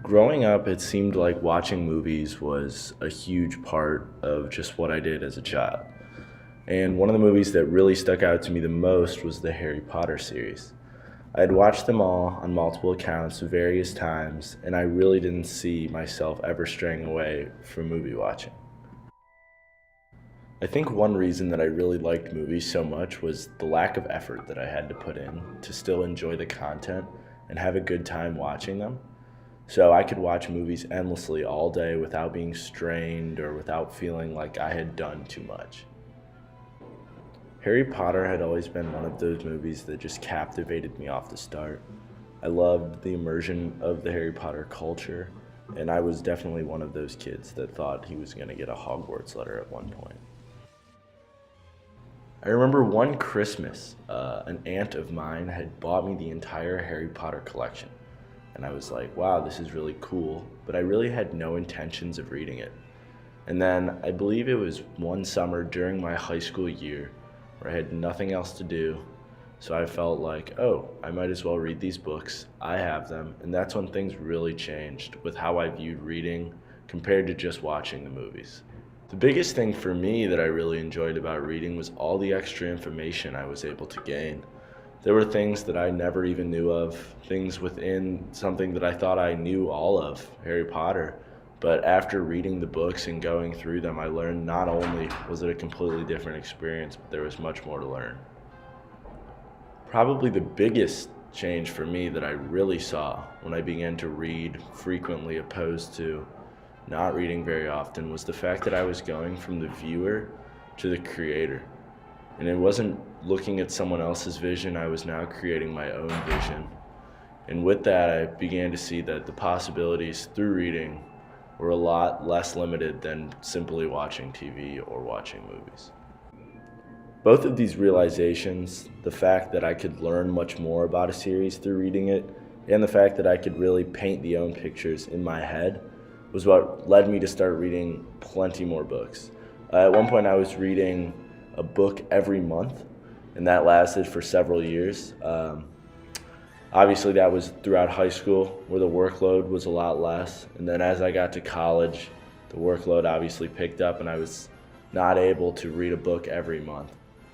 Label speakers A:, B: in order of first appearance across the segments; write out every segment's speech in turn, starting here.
A: Growing up, it seemed like watching movies was a huge part of just what I did as a child. And one of the movies that really stuck out to me the most was the Harry Potter series. I had watched them all on multiple accounts various times, and I really didn't see myself ever straying away from movie watching. I think one reason that I really liked movies so much was the lack of effort that I had to put in to still enjoy the content and have a good time watching them. So I could watch movies endlessly all day without being strained or without feeling like I had done too much. Harry Potter had always been one of those movies that just captivated me off the start. I loved the immersion of the Harry Potter culture, and I was definitely one of those kids that thought he was going to get a Hogwarts letter at one point. I remember one Christmas, an aunt of mine had bought me the entire Harry Potter collection. And I was like, wow, this is really cool, but I really had no intentions of reading it. And then I believe it was one summer during my high school year where I had nothing else to do. So I felt like, oh, I might as well read these books. I have them. And that's when things really changed with how I viewed reading compared to just watching the movies. The biggest thing for me that I really enjoyed about reading was all the extra information I was able to gain. There were things that I never even knew of, things within something that I thought I knew all of, Harry Potter. But after reading the books and going through them, I learned not only was it a completely different experience, but there was much more to learn. Probably the biggest change for me that I really saw when I began to read frequently opposed to not reading very often was the fact that I was going from the viewer to the creator. And it wasn't looking at someone else's vision, I was now creating my own vision. And with that, I began to see that the possibilities through reading were a lot less limited than simply watching TV or watching movies. Both of these realizations, the fact that I could learn much more about a series through reading it, and the fact that I could really paint the own pictures in my head, was what led me to start reading plenty more books. At one point I was reading a book every month, and that lasted for several years. Obviously that was throughout high school where the workload was a lot less, and then as I got to college, the workload obviously picked up and I was not able to read a book every month.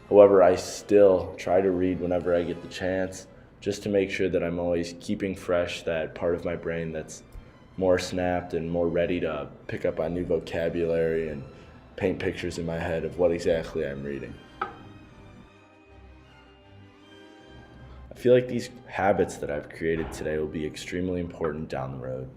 A: However, I still try to read whenever I get the chance, just to make sure that I'm always keeping fresh that part of my brain that's more snapped and more ready to pick up on new vocabulary and paint pictures in my head of what exactly I'm reading. I feel like these habits that I've created today will be extremely important down the road,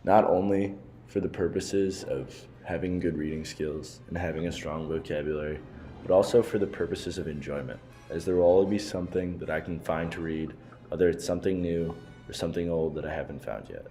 A: not only for the purposes of having good reading skills and having a strong vocabulary, but also for the purposes of enjoyment, as there will always be something that I can find to read, whether it's something new or something old that I haven't found yet.